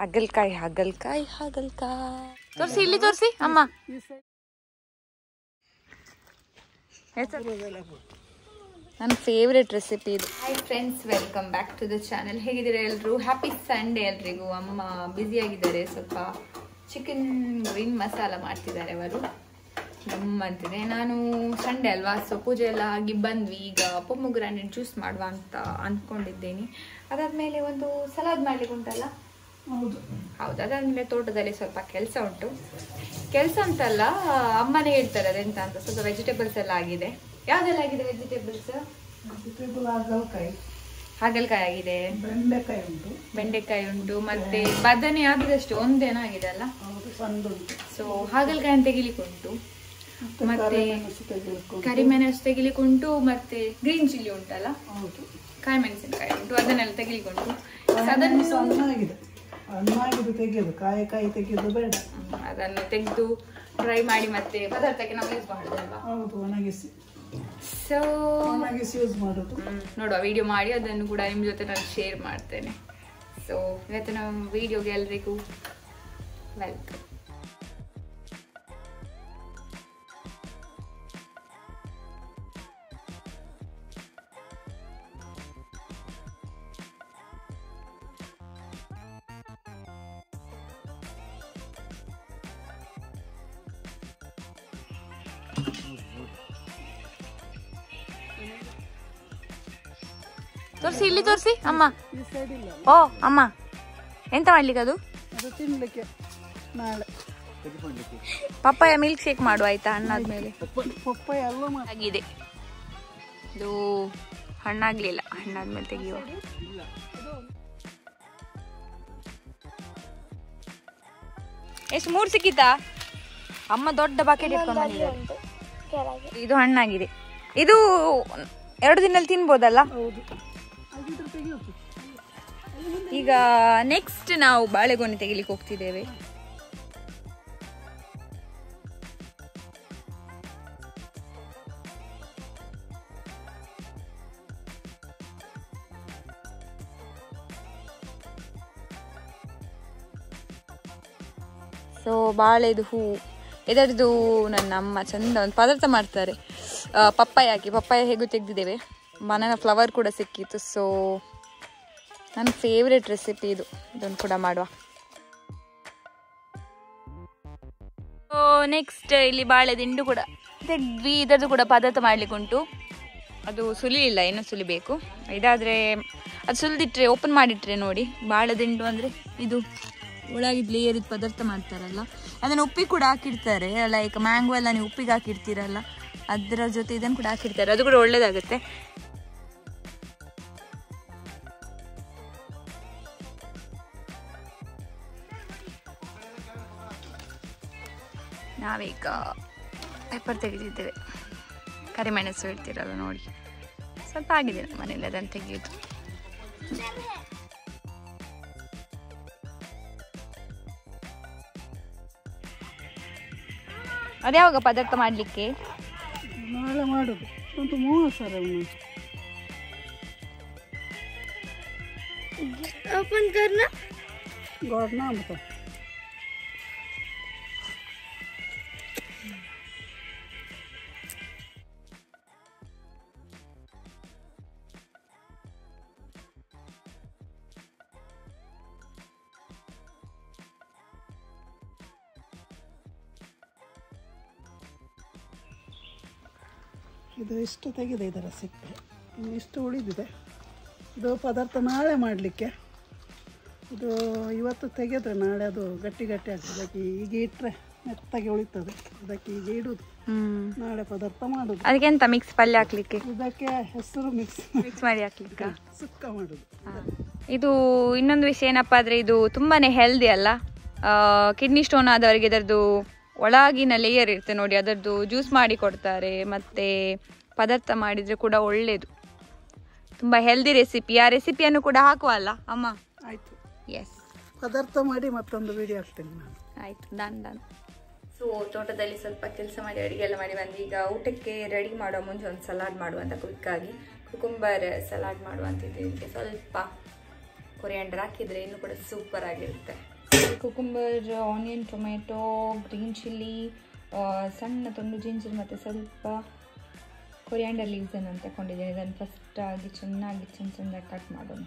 ಹಾಗಲ್ಕಾಯಿ ಹಾಗಲ್ಕಾಯಿ ಹಾಗಲ್ಕಾಯಿ ತೋರಿಸಿ, ಇಲ್ಲಿ ತೋರಿಸಿ ಅಮ್ಮ. ನನ್ನ ಫೇವ್ರೆಟ್ ರೆಸಿಪಿ ಇದು. Hi friends, welcome back to the channel. ಹೇಗಿದ್ದೀರಾ ಎಲ್ಲರೂ? ಹ್ಯಾಪಿ ಸಂಡೇ ಎಲ್ರಿಗೂ. ಅಮ್ಮ ಬ್ಯುಸಿಯಾಗಿದ್ದಾರೆ, ಸ್ವಲ್ಪ ಚಿಕನ್ ಗ್ರೀನ್ ಮಸಾಲ ಮಾಡ್ತಿದ್ದಾರೆ ಅವರು. ಅಂತಿದೆ. ನಾನು ಸಂಡೇ ಅಲ್ವಾ, ಸೊ ಪೂಜೆ ಎಲ್ಲ ಆಗಿ ಬಂದ್ವಿ. ಈಗ ಪೊಮೊಗ್ರಾನೇಟ್ ಜ್ಯೂಸ್ ಮಾಡುವ ಅಂತ ಅಂದ್ಕೊಂಡಿದ್ದೇನೆ. ಅದಾದ್ಮೇಲೆ ಒಂದು ಸಲಾದ್ ಮಾಡ್ಲಿಕ್ಕೆ ಉಂಟಲ್ಲ. ಹೌದು, ಅದಾದ್ಮೇಲೆ ತೋಟದಲ್ಲಿ ಸ್ವಲ್ಪ ಕೆಲಸ ಉಂಟು. ಕೆಲಸ ಅಂತಲ್ಲ, ಅಮ್ಮನೇ ಹೇಳ್ತಾರೆ ಅದೆಂತ ಅಂತ. ಸ್ವಲ್ಪ ವೆಜಿಟೇಬಲ್ಸ್ ಎಲ್ಲ ಆಗಿದೆ. ಯಾವ್ದೆಲ್ಲ ಆಗಿದೆ ವೆಜಿಟೇಬಲ್ಸ್? ಹಾಗಲ್ಕಾಯಿ ಆಗಿದೆ, ಬೆಂಡೆಕಾಯಿ ಉಂಟು, ಮತ್ತೆ ಬದನೆ ಆದದಷ್ಟು ಒಂದೇನಾಗಿದೆ ಅಲ್ಲ. ಸೊ ಹಾಗಲ್ಕಾಯಿ ತೆಗಿಲಿಕ್ಕೆ ಉಂಟು, ಮತ್ತೆ ಕರಿಮೆಣಸು ತೆಗಿಲಿಕ್ಕೆ ಉಂಟು, ಮತ್ತೆ ಗ್ರೀನ್ ಚಿಲ್ಲಿ ಉಂಟಲ್ಲ, ಕಾಯಿ ಮೆಣಸಿನಕಾಯಿ ಉಂಟು, ಅದನ್ನೆಲ್ಲ ತೆಗಿಲಿಕ್ಕೆ ಉಂಟು. ಅದನ್ನು ತೆಗೆದು ಡ್ರೈ ಮಾಡಿ ಮತ್ತೆ ಪದಾರ್ಥಕ್ಕೆ ನಾವು ಯೂಸ್ ಮಾಡೋದಲ್ವಾ. ಸೊ ನೋಡುವ, ವಿಡಿಯೋ ಮಾಡಿ ಅದನ್ನು ಕೂಡ ನಿಮ್ಮ ಜೊತೆ ನಾನು ಶೇರ್ ಮಾಡ್ತೇನೆ. ಸೊ ಇವತ್ತು ನಮ್ಮ ವಿಡಿಯೋಗೆ ಎಲ್ರಿಗೂ ವೆಲ್ಕಮ್. ತೋರಿಸಿ, ಇಲ್ಲಿ ತೋರಿಸಿ ಅಮ್ಮ. ಓ ಅಮ್ಮ, ಎಂತ ಮಾಡ್ಲಿಕ್ಕೆ ಅದು? ಪಪ್ಪಾಯ ಮಿಲ್ಕ್ ಶೇಕ್ ಮಾಡುವ ಆಯ್ತಾ? ಹಣ್ಣಾದ್ಮೇಲೆ ಆಗಿದೆ. ಇದು ಹಣ್ಣಾಗ್ಲಿಲ್ಲ, ಹಣ್ಣಾದ್ಮೇಲೆ ತೆಗಿಯುವ. ಎಷ್ಟು 3 ಸಿಕ್ಕಿತಾ? ಅಮ್ಮ ದೊಡ್ಡ ಬಕೆಟ್ ಇಟ್ಕೊಂಡು ಬಂದಿದ್ದಾರೆ. ಇದು ಹಣ್ಣಾಗಿದೆ. ಇದು 2 ದಿನದಲ್ಲಿ ತಿನ್ಬೋದಲ್ಲ. ಈಗ ನೆಕ್ಸ್ಟ್ ನಾವು ಬಾಳೆಗೊನೆ ತೆಗಿಲಿಕ್ಕೆ ಹೋಗ್ತಿದ್ದೇವೆ. ಸೊ ಬಾಳೆದು ಹೂ ಇದರದ್ದು ನನ್ನ ಅಮ್ಮ ಚಂದ ಒಂದು ಪದಾರ್ಥ ಮಾಡ್ತಾರೆ. ಪಪ್ಪಾಯ ಹಾಕಿ, ಪಪ್ಪಾಯ ಹೇಗೂ ತೆಗೆದಿದ್ದೇವೆ. ಬನಾನಾ ಫ್ಲವರ್ ಕೂಡ ಸಿಕ್ಕಿತ್ತು. ಸೊ ನನ್ನ ಫೇವ್ರೆಟ್ ರೆಸಿಪಿ ಇದು. ಇದನ್ನು ಕೂಡ ಮಾಡುವ. ನೆಕ್ಸ್ಟ್ ಇಲ್ಲಿ ಬಾಳೆ ದಿಂಡು ಕೂಡ ತೆಗ್ದ್ವಿ. ಇದರದ್ದು ಕೂಡ ಪದಾರ್ಥ ಮಾಡ್ಲಿಕ್ಕೆ ಉಂಟು. ಅದು ಸುಲಿಲಿಲ್ಲ, ಇನ್ನೂ ಸುಲಿಬೇಕು. ಇದಾದರೆ ಅದು ಸುಲಿದಿಟ್ರೆ, ಓಪನ್ ಮಾಡಿಟ್ರೆ ನೋಡಿ, ಬಾಳೆ ದಿಂಡು ಅಂದರೆ ಇದು ಒಳಗಿದ್ದು ಲೇಯರ್ ಪದಾರ್ಥ ಮಾಡ್ತಾರಲ್ಲ, ಅದನ್ನು ಉಪ್ಪಿಗೆ ಕೂಡ ಹಾಕಿರ್ತಾರೆ. ಲೈಕ್ ಮ್ಯಾಂಗೋ ಎಲ್ಲ ನೀವು ಉಪ್ಪಿಗೆ ಹಾಕಿರ್ತೀರಲ್ಲ, ಅದರ ಜೊತೆ ಇದನ್ನು ಕೂಡ ಹಾಕಿರ್ತಾರೆ. ಅದು ಕೂಡ ಒಳ್ಳೇದಾಗುತ್ತೆ. ನಾವೀಗ ಪೆಪ್ಪರ್ ತೆಗೆದಿದ್ದೇವೆ. ಕರಿಮೆಣಸು ಇಡ್ತೀರಲ್ಲ ನೋಡಿ, ಸ್ವಲ್ಪ ಆಗಿದೆ ಮನೇಲಿ, ಅದನ್ನು ತೆಗೆಯೋದು. ಅದ್ಯಾವಾಗ ಪದಾರ್ಥ ಮಾಡಲಿಕ್ಕೆ? ನಾಳೆ ಮಾಡೋದು. ಒಂದು 3 ಸಲ ಓಪನ್ करना गौरना बता. ಇದು ಇಷ್ಟು ತೆಗೆದೆ, ಇದರ ಸಿಪ್ಪೆ ಇಷ್ಟು ಉಳಿದಿದೆ. ಇದು ಪದಾರ್ಥ ನಾಳೆ ಮಾಡಲಿಕ್ಕೆ. ಇದು ಇವತ್ತು ತೆಗೆದ್ರೆ ನಾಳೆ ಅದು ಗಟ್ಟಿ ಗಟ್ಟಿ ಆಗ್ತದೆ. ಅದಕ್ಕೆ ಈಗ ಇಟ್ಟರೆ ಮೆತ್ತಗೆ ಉಳಿತದೆ. ಅದಕ್ಕೆ ಈಗ ಇಡುದು, ನಾಳೆ ಪದಾರ್ಥ ಮಾಡುದು. ಅದಕ್ಕೆ ಎಂತ ಮಿಕ್ಸ್ ಪಲ್ಯ ಹಾಕ್ಲಿಕ್ಕೆ? ಇದಕ್ಕೆ ಹೆಸರು ಮಿಕ್ಸ್ ಮಾಡಿ ಹಾಕ್ಲಿಕ್ಕೆ, ಸುಕ್ಕ ಮಾಡುದು. ಇದು ಇನ್ನೊಂದು ವಿಷಯ ಏನಪ್ಪಾ ಅಂದ್ರೆ, ಇದು ತುಂಬಾನೇ ಹೆಲ್ದಿ ಅಲ್ಲ. ಕಿಡ್ನಿ ಸ್ಟೋನ್ ಆದವರಿಗೆ ಇದರದ್ದು ಒಳಗಿನ ಲೇಯರ್ ಇರುತ್ತೆ ನೋಡಿ, ಅದರದ್ದು ಜ್ಯೂಸ್ ಮಾಡಿ ಕೊಡ್ತಾರೆ. ಮತ್ತೆ ಪದಾರ್ಥ ಮಾಡಿದ್ರೆ ಕೂಡ ಒಳ್ಳೇದು. ತುಂಬಾ ಹೆಲ್ದಿ ರೆಸಿಪಿ. ಆ ರೆಸಿಪಿಯನ್ನು ಕೂಡ ಹಾಕುವಲ್ಲ ಅಮ್ಮ? ಆಯ್ತು, ಎಸ್, ಪದಾರ್ಥ ಮಾಡಿ ಮತ್ತೊಂದು ವಿಡಿಯೋ ಹಾಕ್ತೇನೆ ನಾನು. ಆಯ್ತು, ಡನ್. ಸೊ ತೋಟದಲ್ಲಿ ಸ್ವಲ್ಪ ಕೆಲಸ ಮಾಡಿ ಅಡುಗೆ ಎಲ್ಲ ಮಾಡಿ ಬಂದು ಈಗ ಊಟಕ್ಕೆ ರೆಡಿ ಮಾಡುವ ಮುಂಚೆ ಒಂದು ಸಲಾಡ್ ಮಾಡುವಂತ ಕ್ವಿಕ್ಕಾಗಿ ಕುಕುಂಬರ್ ಸಲಾಡ್ ಮಾಡುವಂತಿದ್ದೆ. ಇದಕ್ಕೆ ಸ್ವಲ್ಪ ಕೊರಿಯಾಂಡರ್ ಹಾಕಿದ್ರೆ ಇನ್ನೂ ಕೂಡ ಸೂಪರ್ ಆಗಿರುತ್ತೆ. Cucumber, onion, tomato, green chilli, ಸಣ್ಣ ತುಂಡು ಜಿಂಜರ್ ಮತ್ತು ಸ್ವಲ್ಪ ಕೊರಿಯಾಂಡರ್ ಲೀವ್ಸನ್ನು ತಗೊಂಡಿದ್ದೇನೆ. ಇದನ್ನು ಫಸ್ಟಾಗಿ ಚೆನ್ನಾಗಿ ಸಣ್ಣದಾಗಿ ಕಟ್ ಮಾಡೋಣ.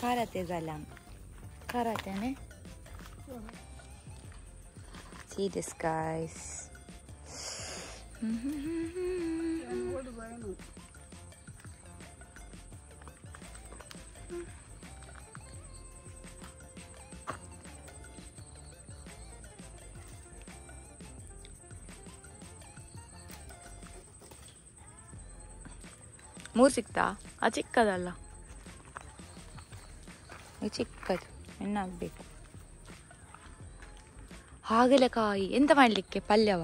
Karate zalam. Karate ne? See this, guys. ಮೂರು ಸಿಕ್ತಾ? ಆ ಚಿಕ್ಕದಲ್ಲ, ಚಿಕ್ಕದು ಎಣ್ಣಾಗಬೇಕು. ಹಾಗಲಕಾಯಿ ಎಂತ ಮಾಡಲಿಕ್ಕೆ? ಪಲ್ಯವ?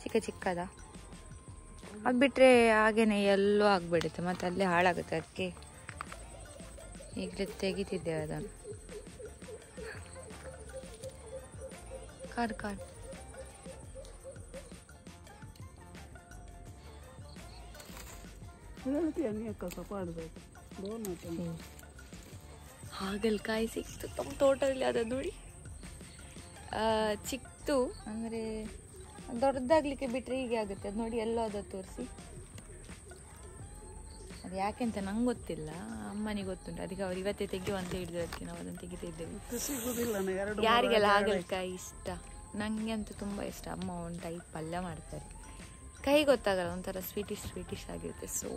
ಚಿಕ್ಕ ಚಿಕ್ಕದ? ಅದು ಬಿಟ್ಟರೆ ಹಾಗೇನೆ ಎಲ್ಲೋ ಆಗಿಬಿಡುತ್ತೆ, ಮತ್ತು ಅಲ್ಲೇ ಹಾಳಾಗುತ್ತೆ. ಅದಕ್ಕೆ ಈಗಲೇ ತೆಗಿತಿದ್ದೇವೆ ಅದನ್ನು. ಕಾಡು ಹಾಗಲಕಾಯಿ ಸಿಕ್ತು ತಮ್ಮ ತೋಟದಲ್ಲಿ. ಅದ ನೋಡಿ, ಚಿಕ್ತು ಅಂದರೆ ದೊಡ್ಡದಾಗ್ಲಿಕ್ಕೆ ಬಿಟ್ಟರೆ ಹೀಗೆ ಆಗುತ್ತೆ. ಅದು ನೋಡಿ, ಎಲ್ಲೋ ಅದ ತೋರಿಸಿ. ಅದು ಯಾಕೆಂತ ನಂಗೆ ಗೊತ್ತಿಲ್ಲ, ಅಮ್ಮನಿಗೆ ಗೊತ್ತುಂಟು. ಅದಕ್ಕೆ ಅವ್ರು ಇವತ್ತೇ ತೆಗೆಯುವ ಅಂತ ಹೇಳಿದ್ರು. ಅದಕ್ಕೆ ನಾವು ಅದನ್ನು ತೆಗಿತಿದ್ದೇವೆ. ಯಾರಿಗೆಲ್ಲ ಹಾಗಲಕಾಯಿ ಇಷ್ಟ? ನನಗೆ ಅಂತೂ ತುಂಬ ಇಷ್ಟ. ಅಮ್ಮ ಒಂದು ಟೈಪ್ ಪಲ್ಯ ಮಾಡ್ತಾರೆ, ಕೈ ಗೊತ್ತಾಗಲ್ಲ, ಒಂಥರ ಸ್ವೀಟಿಶ್ ಆಗಿರುತ್ತೆ. So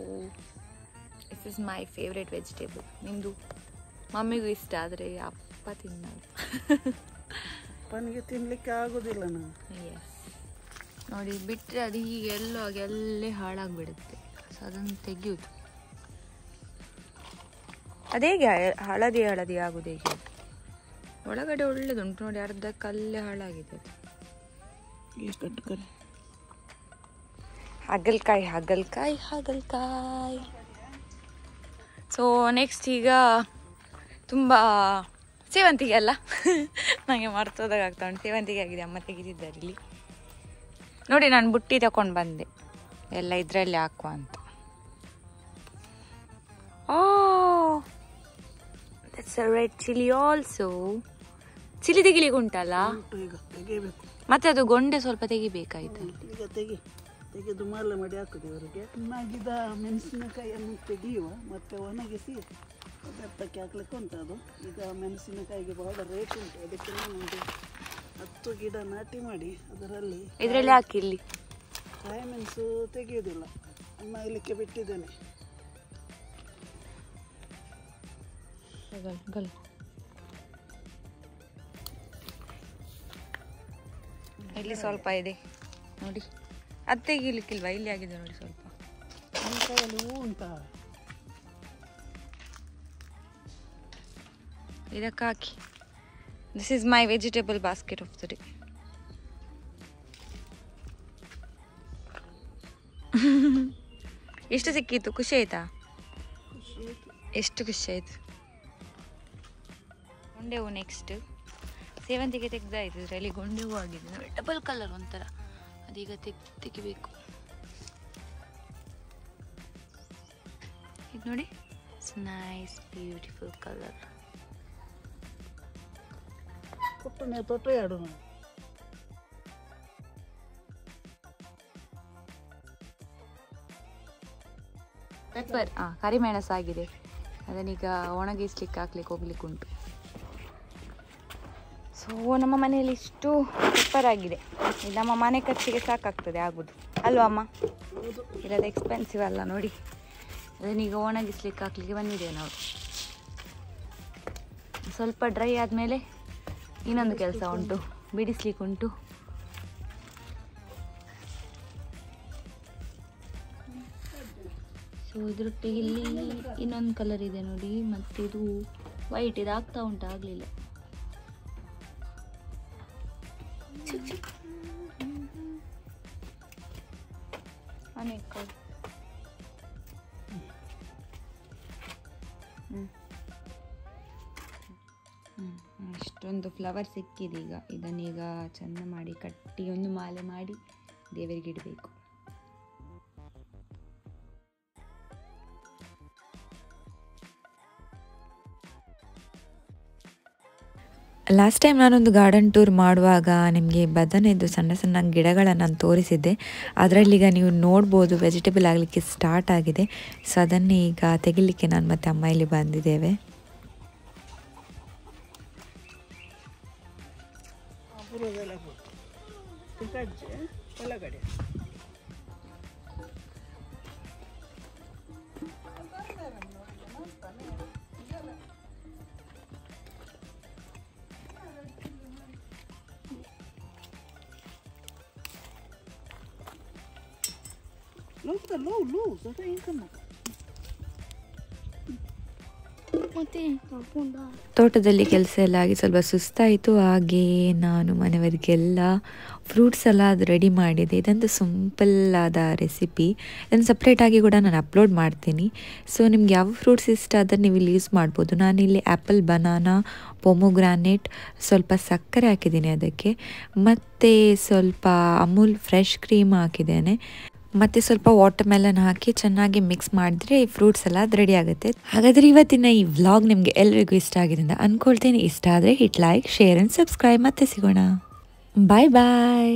this is my favourite vegetable. ನಿಮ್ಮದು? ಮಮ್ಮಿಗೂ ಇಷ್ಟ, ಆದರೆ ಅಪ್ಪ ತಿನ್ನಲ್ಲ. ಅಪ್ಪನಿಗೆ ತಿನ್ನಲಿಕ್ಕೆ ಆಗೋದಿಲ್ಲ. ಎಸ್, ನೋಡಿ ಬಿಟ್ಟರೆ ಅದು ಹೀಗೆ ಎಲ್ಲೋ ಆಗಿ ಅಲ್ಲೇ ಹಾಳಾಗಿಬಿಡುತ್ತೆ. ಸೊ ಅದನ್ನು ತೆಗೆಯೋದು. ಅದೇಗೆ ಹಳದಿ ಆಗೋದು ಹೇಗೆ? ಒಳಗಡೆ ಒಳ್ಳೆದುಂಟು ನೋಡಿ, ಅರ್ಧಕ್ಕಲ್ಲೇ ಹಾಳಾಗಿದೆ ಅದು. ಹಾಗಲಕಾಯಿ. ಸೊ ನೆಕ್ಸ್ಟ್ ಈಗ ತುಂಬ ಸೇವಂತಿಗೆ ಅಲ್ಲ, ನನಗೆ ಮರ್ತೋದಾಗ ಆಗ್ತಾ ಉಂಟು. ಸೇವಂತಿಗೆ ಆಗಿದೆ, ಅಮ್ಮ ತೆಗಿತಿದ್ದಾರೆ ಇಲ್ಲಿ ನೋಡಿ. ನಾನು ಬುಟ್ಟಿ ತಗೊಂಡು ಬಂದೆ, ಎಲ್ಲ ಇದರಲ್ಲಿ ಹಾಕುವ ಅಂತ. That's a red chilli also. Chilli ತೆಗಿಲಿಕ್ಕೆ ಉಂಟಲ್ಲ, ಮತ್ತೆ ಅದು ಗೊಂಡೆ ಸ್ವಲ್ಪ ತೆಗಿಬೇಕಾಯ್ತು. ಈಗ ತೆಗೆದು ಮಾಲೆ ಮಾಡಿ ಹಾಕುದು ಇವರಿಗೆ. ಒಣಗಿದ ಮೆಣಸಿನಕಾಯಿಯನ್ನು ತೆಗೆಯುವ, ಮತ್ತೆ ಒಣಗಿಸಿ ಪದಾರ್ಥಕ್ಕೆ ಹಾಕ್ಲಿಕ್ಕೆ ಉಂಟು. ಅದು ಈಗ ಮೆಣಸಿನಕಾಯಿಗೆ ಬಹಳ ರೇಟ್ ಉಂಟು. ಅದಕ್ಕೆ ಒಂದು 10 ಗಿಡ ನಾಟಿ ಮಾಡಿ ಇದರಲ್ಲಿ ಹಾಕಿ. ಇಲ್ಲಿ ಕಾಯಿ ಮೆಣಸು ತೆಗೆಯುವುದಿಲ್ಲ, ಒಣಗಲಿಕ್ಕೆ ಬಿಟ್ಟಿದ್ದೇನೆ. ಇಲ್ಲಿ ಸ್ವಲ್ಪ ಇದೆ ನೋಡಿ, ಅದು ತೆಗಿಲಿಕ್ಕಿಲ್ವಾ? ಇಲ್ಲಿ ಆಗಿದೆ ನೋಡಿ ಸ್ವಲ್ಪ. ನನ್ನ ಕೈಯಲ್ಲಿ ಹೂ ಉಂಟಾ? ಇದಕ್ಕೆ ಹಾಕಿ. This is my vegetable basket of the day. ಎಷ್ಟು ಸಿಕ್ಕಿತ್ತು? ಖುಷಿ ಆಯ್ತಾ? ಎಷ್ಟು ಖುಷಿ ಆಯ್ತು. ಗೊಂಡೆ ಹೂ ನೆಕ್ಸ್ಟ್. ಸೇವಂತಿಗೆ ತೆಗ್ದಾಯ್ತು, ಇದರಲ್ಲಿ ಗೊಂಡೆ ಹೂ ಆಗಿದೆ ನೋಡಿ, ಡಬಲ್ ಕಲರ್ ಒಂಥರ. ಅದೀಗ ತೆಗಿಬೇಕು. ಇದು ನೋಡಿ, it's nice beautiful colour. Pepper, ಕರಿಮೆಣಸು ಆಗಿದೆ. ಅದನ್ನೀಗ ಒಣಗಿಸ್ಲಿಕ್ಕೆ ಹಾಕ್ಲಿಕ್ಕೆ ಹೋಗ್ಲಿಕ್ಕೆ ಉಂಟು. ಸೊ ಓ ನಮ್ಮ ಮನೆಯಲ್ಲಿ ಇಷ್ಟು ಪೆಪ್ಪರ್ ಆಗಿದೆ. ಇದು ನಮ್ಮ ಮನೆ ಖರ್ಚಿಗೆ ಸಾಕಾಗ್ತದೆ ಆಗೋದು ಅಲ್ವಾ ಅಮ್ಮ? ಇರೋದು ಎಕ್ಸ್ಪೆನ್ಸಿವ್ ಅಲ್ಲ ನೋಡಿ. ಅದನ್ನೀಗ ಒಣಗಿಸ್ಲಿಕ್ಕೆ ಹಾಕ್ಲಿಕ್ಕೆ ಬಂದಿದ್ದೇವೆ ನಾವು. ಸ್ವಲ್ಪ ಡ್ರೈ ಆದಮೇಲೆ ಇನ್ನೊಂದು ಕೆಲಸ ಉಂಟು, ಬಿಡಿಸ್ಲಿಕ್ಕೆ ಉಂಟು. ಸೊ ಇದ್ರೊಟ್ಟಿಗೆ ಇಲ್ಲಿ ಇನ್ನೊಂದು ಕಲರ್ ಇದೆ ನೋಡಿ, ಮತ್ತಿದು ವೈಟ್. ಇದು ಆಗ್ತಾ ಉಂಟು, ಆಗಲಿಲ್ಲ. ಇಷ್ಟೊಂದು ಫ್ಲವರ್ ಸಿಕ್ಕಿದೆ. ಈಗ ಇದನ್ನೀಗ ಚೆಂದ ಮಾಡಿ ಕಟ್ಟಿ ಒಂದು ಮಾಲೆ ಮಾಡಿ ದೇವರಿಗೆ ಇಡಬೇಕು. ಲಾಸ್ಟ್ ಟೈಮ್ ನಾನೊಂದು ಗಾರ್ಡನ್ ಟೂರ್ ಮಾಡುವಾಗ ನಿಮಗೆ ಬದನೆದು ಸಣ್ಣ ಸಣ್ಣ ಗಿಡಗಳನ್ನು ನಾನು ತೋರಿಸಿದ್ದೆ. ಅದರಲ್ಲೀಗ ನೀವು ನೋಡ್ಬೋದು ವೆಜಿಟೇಬಲ್ ಆಗಲಿಕ್ಕೆ ಸ್ಟಾರ್ಟ್ ಆಗಿದೆ. ಸೊ ಅದನ್ನೇ ಈಗ ತೆಗಿಲಿಕ್ಕೆ ನಾನು ಮತ್ತು ಅಮ್ಮ ಇಲ್ಲಿ ಬಂದಿದ್ದೇವೆ. ಒಳಗಡೆ ತೋಟದಲ್ಲಿ ಕೆಲಸ ಎಲ್ಲ ಆಗಿ ಸ್ವಲ್ಪ ಸುಸ್ತಾಯಿತು. ಹಾಗೆ ನಾನು ಮನೆಯವರಿಗೆಲ್ಲ ಫ್ರೂಟ್ ಸಲಾದ್ ರೆಡಿ ಮಾಡಿದೆ. ಇದಂತೂ ಸಿಂಪಲ್ ಆದ ರೆಸಿಪಿ. ಇದನ್ನು ಸಪ್ರೇಟಾಗಿ ಕೂಡ ನಾನು ಅಪ್ಲೋಡ್ ಮಾಡ್ತೀನಿ. ಸೊ ನಿಮ್ಗೆ ಯಾವ ಫ್ರೂಟ್ಸ್ ಇಷ್ಟ ಅದನ್ನು ನೀವು ಇಲ್ಲಿ ಯೂಸ್ ಮಾಡ್ಬೋದು. ನಾನಿಲ್ಲಿ ಆ್ಯಪಲ್, ಬನಾನಾ, ಪೊಮೊಗ್ರಾನೇಟ್, ಸ್ವಲ್ಪ ಸಕ್ಕರೆ ಹಾಕಿದ್ದೀನಿ ಅದಕ್ಕೆ, ಮತ್ತು ಸ್ವಲ್ಪ ಅಮೂಲ್ ಫ್ರೆಶ್ ಕ್ರೀಮ್ ಹಾಕಿದ್ದೇನೆ, ಮತ್ತು ಸ್ವಲ್ಪ ವಾಟರ್ ಮೆಲನ್ ಹಾಕಿ ಚೆನ್ನಾಗಿ ಮಿಕ್ಸ್ ಮಾಡಿದ್ರೆ ಈ ಫ್ರೂಟ್ಸ್ ಎಲ್ಲ ಅದು ರೆಡಿ ಆಗುತ್ತೆ. ಹಾಗಾದರೆ ಇವತ್ತಿನ ಈ ವ್ಲಾಗ್ ನಿಮಗೆ ಎಲ್ಲರಿಗೂ ಇಷ್ಟ ಆಗಿದೆ ಅಂತ ಅಂದ್ಕೊಳ್ತೀನಿ. ಇಷ್ಟ ಆದರೆ hit like, share and subscribe. ಮತ್ತೆ ಸಿಗೋಣ. ಬಾಯ್ ಬಾಯ್.